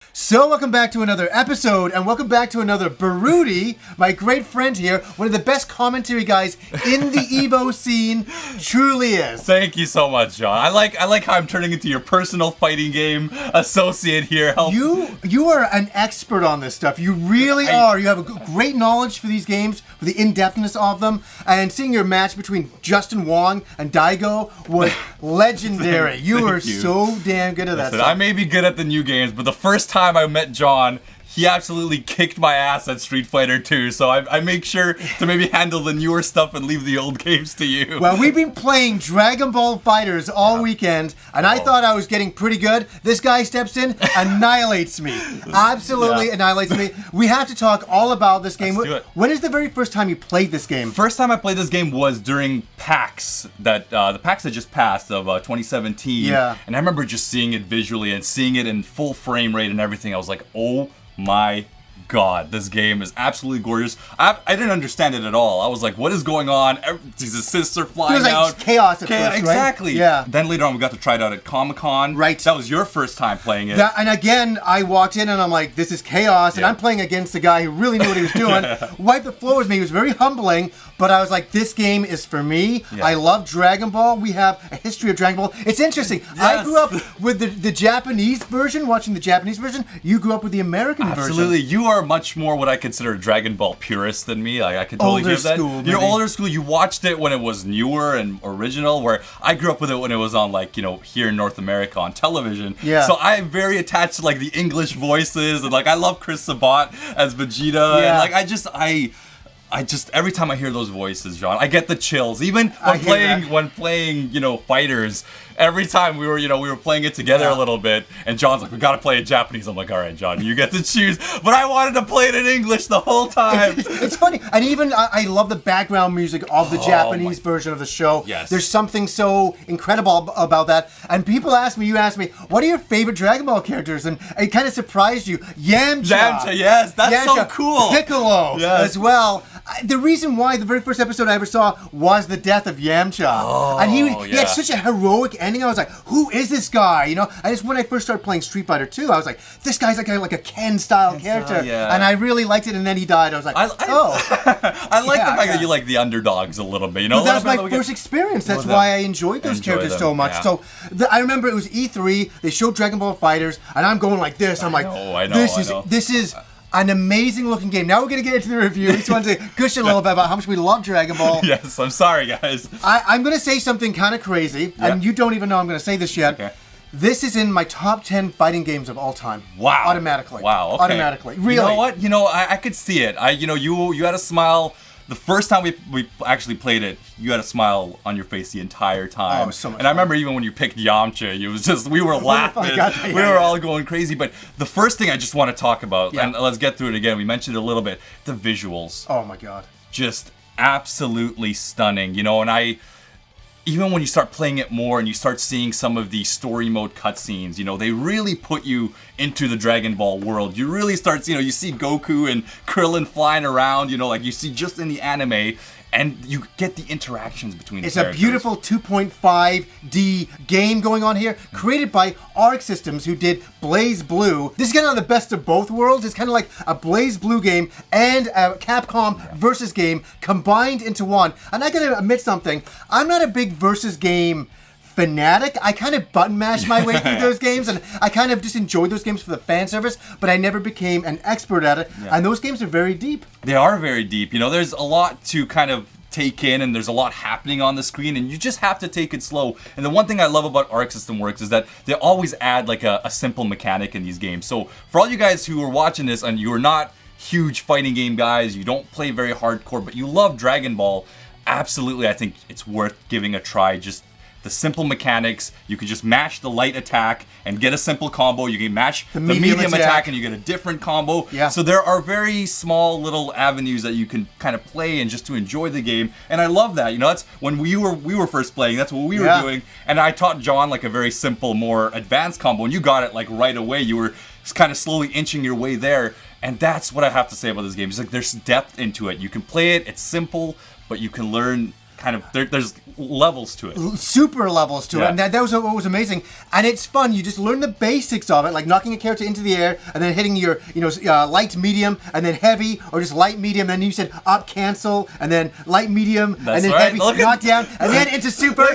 So welcome back to another episode, and welcome back to another Baruti, my great friend here, one of the best commentary guys in the Evo scene, truly is. Thank you so much, John. I like how I'm turning into your personal fighting game associate here. You are an expert on this stuff. You really are. You have a great knowledge for these games, for the in-depthness of them, and seeing your match between Justin Wong and Daigo was legendary. You are so damn good at that stuff. I may be good at the new games, but the first time I met John, he absolutely kicked my ass at Street Fighter 2, so I make sure to maybe handle the newer stuff and leave the old games to you. Well, we've been playing Dragon Ball FighterZ all weekend, and I thought I was getting pretty good. This guy steps in, annihilates me. Absolutely annihilates me. We have to talk all about this game. Let's do it. When is the very first time you played this game? First time I played this game was during PAX, the PAX that just passed of 2017. Yeah. And I remember just seeing it visually and seeing it in full frame rate and everything. I was like, oh my God, this game is absolutely gorgeous. I didn't understand it at all. I was like, what is going on? These assists are flying out. It was like chaos at first, right? Exactly. Yeah. Then later on, we got to try it out at Comic-Con. Right. That was your first time playing it. And again, I walked in and I'm like, this is chaos. And I'm playing against a guy who really knew what he was doing. Wiped the floor with me. He was very humbling. But I was like, this game is for me. Yeah. I love Dragon Ball. We have a history of Dragon Ball. It's interesting. Yes. I grew up with the Japanese version, watching the Japanese version. You grew up with the American version. Absolutely. You are much more what I consider a Dragon Ball purist than me. I can totally older give that. School, You're older school. You watched it when it was newer and original, where I grew up with it when it was on, like, you know, here in North America on television. Yeah. So I'm very attached to, like, the English voices, and, like, I love Chris Sabat as Vegeta. Yeah. And, like, I just every time I hear those voices, John, I get the chills. Even when playing, you know, FighterZ, every time we were playing it together a little bit, and John's like, we gotta play it Japanese. I'm like, all right, John, you get to choose. But I wanted to play it in English the whole time. It's funny, and even I love the background music of the Japanese version of the show. Yes. There's something so incredible about that. And people ask me, what are your favorite Dragon Ball characters? And it kind of surprised you. Yamcha, yes, that's so cool. Piccolo, as well. The reason why the very first episode I ever saw was the death of Yamcha. And he had such a heroic ending. I was like, who is this guy? You know, and it's when I first started playing Street Fighter 2, I was like, this guy's like a Ken-style character. And I really liked it, and then he died. I was like, I like the fact that you like the underdogs a little bit. You know, well, that was my first experience. That's why I enjoyed those characters so much. Yeah. So I remember it was E3. They showed Dragon Ball FighterZ, and I'm going like this. I'm like, this is an amazing looking game. Now we're going to get into the review. I just wanted to gush a little bit about how much we love Dragon Ball. Yes, I'm sorry, guys. I'm going to say something kind of crazy, and you don't even know I'm going to say this yet. Okay. This is in my top 10 fighting games of all time. Wow. Automatically. Wow, okay. Automatically. Really. You know what? You know, I could see it. You had a smile. The first time we actually played it, you had a smile on your face the entire time. Oh, it was so much fun. I remember even when you picked Yamcha, it was just, we were laughing. We were all going crazy. But the first thing I just want to talk about, and let's get through it again, we mentioned it a little bit, the visuals. Oh my God. Just absolutely stunning, you know, and even when you start playing it more and you start seeing some of the story mode cutscenes, you know, they really put you into the Dragon Ball world. You really start, you know, you see Goku and Krillin flying around, you know, like you see just in the anime, and you get the interactions between the characters. It's a beautiful 2.5D game going on here, created by Arc Systems, who did Blaze Blue. This is kind of the best of both worlds. It's kind of like a Blaze Blue game and a Capcom versus game combined into one. And I gotta admit something, I'm not a big versus game fanatic. I kind of button mash my way through those games, and I kind of just enjoyed those games for the fan service, but I never became an expert at it. And those games are very deep. They are very deep. You know, there's a lot to kind of take in, and there's a lot happening on the screen, and you just have to take it slow. And the one thing I love about Arc System Works is that they always add like a simple mechanic in these games. So for all you guys who are watching this and you are not huge fighting game guys, you don't play very hardcore, but you love Dragon Ball, absolutely, I think it's worth giving a try. Just the simple mechanics. You can just mash the light attack and get a simple combo. You can mash the medium attack and you get a different combo. Yeah. So there are very small little avenues that you can kind of play and just to enjoy the game. And I love that. You know, that's when we were first playing, that's what we were doing. And I taught John like a very simple, more advanced combo, and you got it like right away. You were kind of slowly inching your way there. And that's what I have to say about this game. It's like there's depth into it. You can play it, it's simple, but you can learn kind of there's levels to it. Super levels to it, and that was what was amazing. And it's fun. You just learn the basics of it, like knocking a character into the air and then hitting your, light, medium, and then heavy, or just light, medium. Then you said up, cancel, and then light, medium, and then heavy, knock down, and then into super.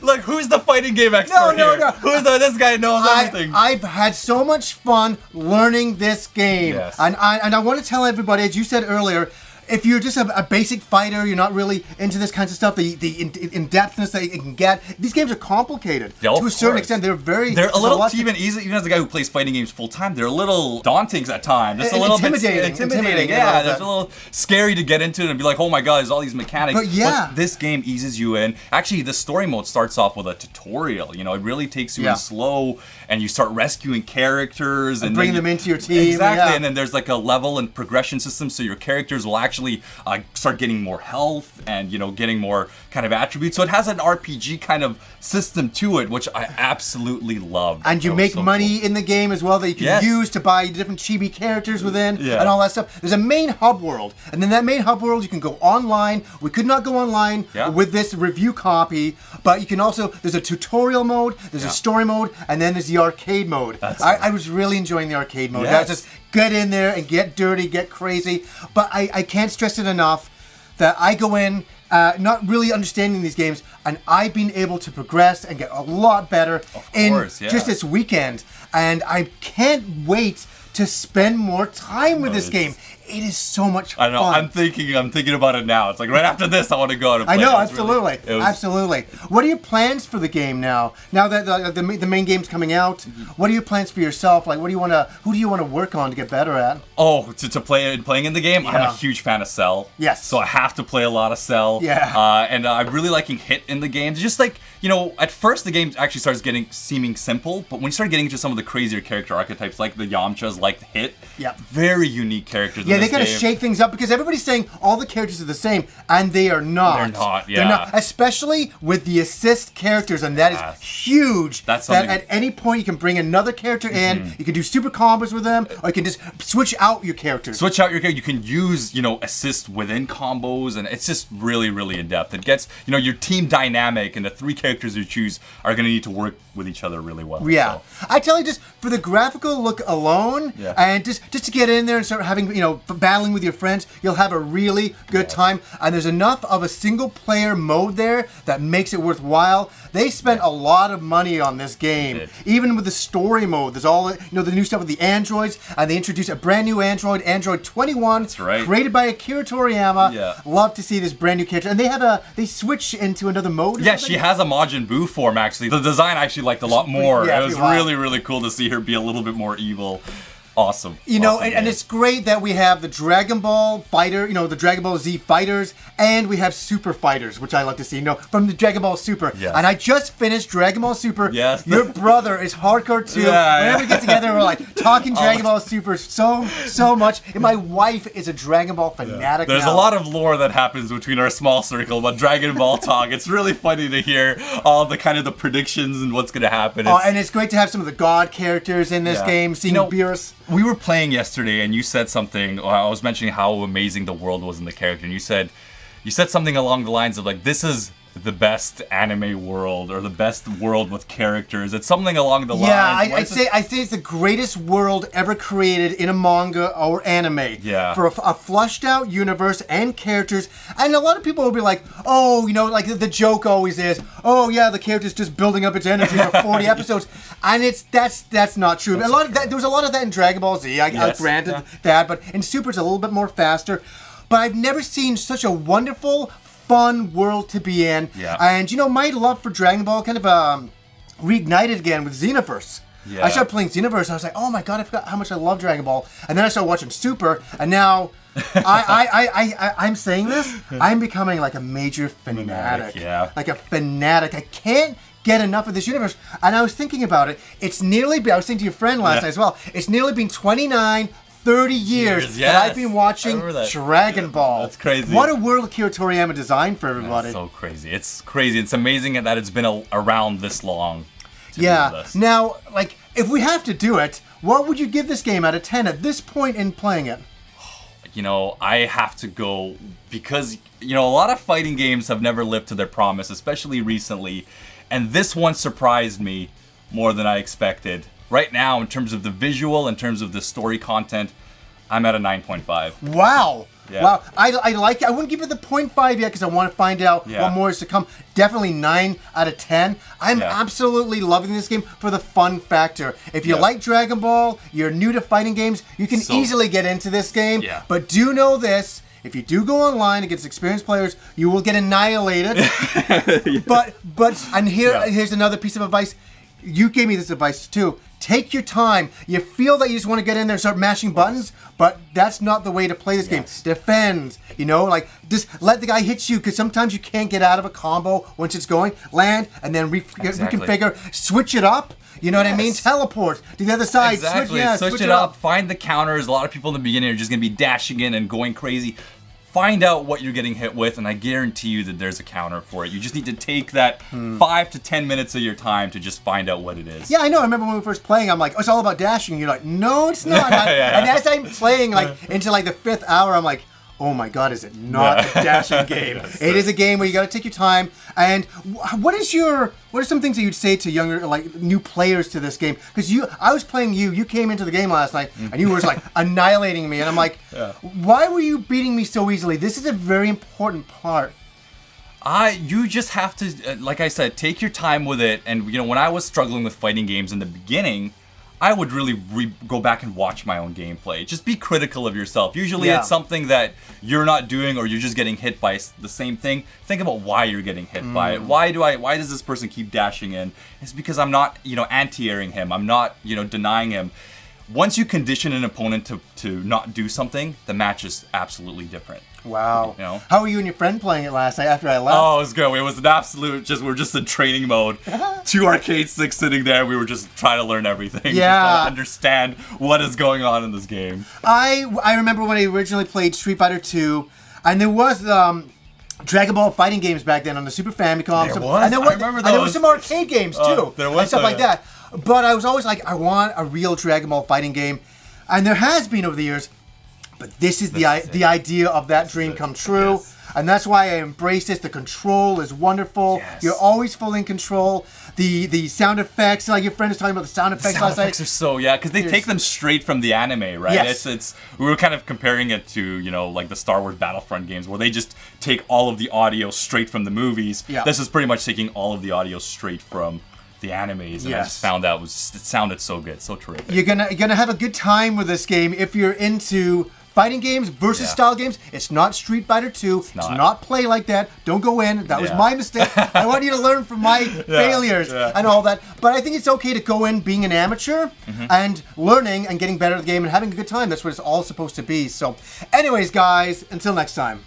Look, who's the fighting game expert here? No. Who's this guy knows everything. I've had so much fun learning this game, and I want to tell everybody, as you said earlier, if you're just a basic fighter, you're not really into this kinds of stuff, the in-depthness that you can get. These games are complicated to a certain extent. They're a little, even as a guy who plays fighting games full time, they're a little daunting at times. Just a little intimidating. Yeah, it's a little scary to get into it and be like, oh my god, there's all these mechanics. But this game eases you in. Actually, the story mode starts off with a tutorial. It really takes you in slow, and you start rescuing characters and bringing them into your team. Exactly, and then there's like a level and progression system, so your characters will actually start getting more health and getting more kind of attributes. So it has an RPG kind of system to it, which I absolutely love. And you make money in the game as well that you can use to buy different chibi characters within and all that stuff. There's a main hub world, and then that main hub world you can go online. We could not go online with this review copy, but you can also, there's a tutorial mode, there's a story mode, and then there's the arcade mode. I was really enjoying the arcade mode. That's just get in there and get dirty, get crazy. But I can't stress it enough that I go in not really understanding these games, and I've been able to progress and get a lot better just this weekend. And I can't wait to spend more time with this game. It is so much fun. I know. I'm thinking about it now. It's like right after this, I want to go out and play. I know, absolutely, absolutely. What are your plans for the game now? Now that the main game's coming out, what are your plans for yourself? Like, who do you want to work on to get better at? Oh, to playing in the game. I'm a huge fan of Cell. Yes. So I have to play a lot of Cell. Yeah. And I'm really liking Hit in the game. Just like at first the game actually starts seeming simple, but when you start getting into some of the crazier character archetypes, like the Yamchas, like the Hit, very unique characters. Yeah, they gotta shake things up because everybody's saying all the characters are the same, and they are not. They're not, They're not, especially with the assist characters, and that is huge. That's something. That at any point you can bring another character in, you can do super combos with them, or you can just switch out your characters. You can use, assist within combos, and it's just really, really in depth. It gets, your team dynamic, and the three characters you choose are gonna need to work with each other really well. Yeah. So. I tell you, just for the graphical look alone, and just to get in there and start having, battling with your friends, you'll have a really good time. And there's enough of a single player mode there that makes it worthwhile. They spent a lot of money on this game. Even with the story mode, there's all the new stuff with the androids, and they introduced a brand new android, Android 21. That's right. Created by Akira Toriyama. Yeah. Love to see this brand new character. And they switch into another mode. Yeah, she has a Majin Buu form actually. The design I actually liked a lot more. It was really, really cool to see her be a little bit more evil. Awesome. And it's great that we have the Dragon Ball Fighter, the Dragon Ball Z fighters, and we have Super Fighters, which I like to see, from the Dragon Ball Super. Yes. And I just finished Dragon Ball Super. Yes. Your brother is hardcore too. Whenever we get together, we're like talking Dragon Ball Super so much. And my wife is a Dragon Ball fanatic. There's a lot of lore that happens between our small circle about Dragon Ball talk. It's really funny to hear all the kind of the predictions and what's going to happen. And it's great to have some of the god characters in this game. Seeing Behrs. We were playing yesterday, and you said something. I was mentioning how amazing the world was in the character, and you said something along the lines of like, "This is the best anime world, or the best world with characters." It's something along the lines. Yeah, I'd say it's the greatest world ever created in a manga or anime. Yeah. For a flushed out universe and characters, and a lot of people will be like, "Oh, like the joke always is, oh yeah, the character's just building up its energy for 40 episodes," and that's not true. There was a lot of that in Dragon Ball Z. I granted that, but in Super it's a little bit more faster. But I've never seen such a wonderful, fun world to be in. Yeah. And my love for Dragon Ball kind of reignited again with Xenoverse. Yeah. I started playing Xenoverse and I was like, oh my god, I forgot how much I love Dragon Ball. And then I started watching Super, and now I'm saying this, I'm becoming like a major fanatic. Yeah. Like a fanatic. I can't get enough of this universe. And I was thinking about it. I was saying to your friend last night as well, it's nearly been 30 years that I've been watching Dragon Ball. That's crazy. What a world Akira Toriyama designed for everybody. That's so crazy. It's crazy. It's amazing that it's been around this long. Now, if we have to do it, what would you give this game out of 10 at this point in playing it? you know, I have to go because, you know, a lot of fighting games have never lived to their promise, especially recently. And this one surprised me more than I expected. Right now, in terms of the visual, in terms of the story content, I'm at a 9.5. Wow. Yeah. Wow. I like it. I wouldn't give it the 0.5 yet because I want to find out what more is to come. Definitely 9 out of 10. I'm absolutely loving this game for the fun factor. If you like Dragon Ball, you're new to fighting games, you can easily get into this game. Yeah. But do know this. If you do go online against experienced players, you will get annihilated. And here's another piece of advice. You gave me this advice too. Take your time. You feel that you just want to get in there and start mashing buttons, but that's not the way to play this game. Defend, you know, like just let the guy hit you because sometimes you can't get out of a combo once it's going. Land and then reconfigure, switch it up. You know what I mean? Teleport to the other side. Exactly. Switch it up. Find the counters. A lot of people in the beginning are just going to be dashing in and going crazy. Find out what you're getting hit with, and I guarantee you that there's a counter for it. You just need to take that 5 to 10 minutes of your time to just find out what it is. Yeah, I know. I remember when we were first playing, I'm like, oh, it's all about dashing. And you're like, no, it's not. And as I'm playing into the 5th hour, I'm like, oh my God, is it not a dashing game? It is a game where you got to take your time. And what are some things that you'd say to younger, new players to this game? Because I was playing you came into the game last night, and you were just annihilating me. And I'm like, why were you beating me so easily? This is a very important part. You just have to, like I said, take your time with it. And, you know, when I was struggling with fighting games in the beginning, I would really go back and watch my own gameplay. Just be critical of yourself. Usually it's something that you're not doing or you're just getting hit by the same thing. Think about why you're getting hit by it. Why does this person keep dashing in? It's because I'm not, you know, anti-airing him. I'm not, you know, denying him. Once you condition an opponent to not do something, the match is absolutely different. Wow. You know? How were you and your friend playing it last night after I left? Oh, it was good. It was an absolute, we're just in training mode. 2 arcade sticks sitting there. We were just trying to learn everything. Yeah. Just trying to understand what is going on in this game. I remember when I originally played Street Fighter 2, and there was Dragon Ball fighting games back then on the Super Famicom. I remember those. And there was some arcade games too. There was and stuff like that. But I was always like, I want a real Dragon Ball fighting game. And there has been over the years. But this is the idea of that dream come true. Yes. And that's why I embrace this. The control is wonderful. Yes. You're always fully in control. The sound effects, like your friend was talking about the sound effects last night. Sound effects are so, because they take them straight from the anime, right? Yes. We were kind of comparing it to, you know, like the Star Wars Battlefront games where they just take all of the audio straight from the movies. Yeah. This is pretty much taking all of the audio straight from the animes, and I just found out it sounded so good, so terrific. You're gonna have a good time with this game if you're into fighting games versus style games. It's not Street Fighter 2. It's not play like that. Don't go in. That was my mistake. I want you to learn from my failures and all that. But I think it's okay to go in being an amateur and learning and getting better at the game and having a good time. That's what it's all supposed to be. So anyways, guys, until next time.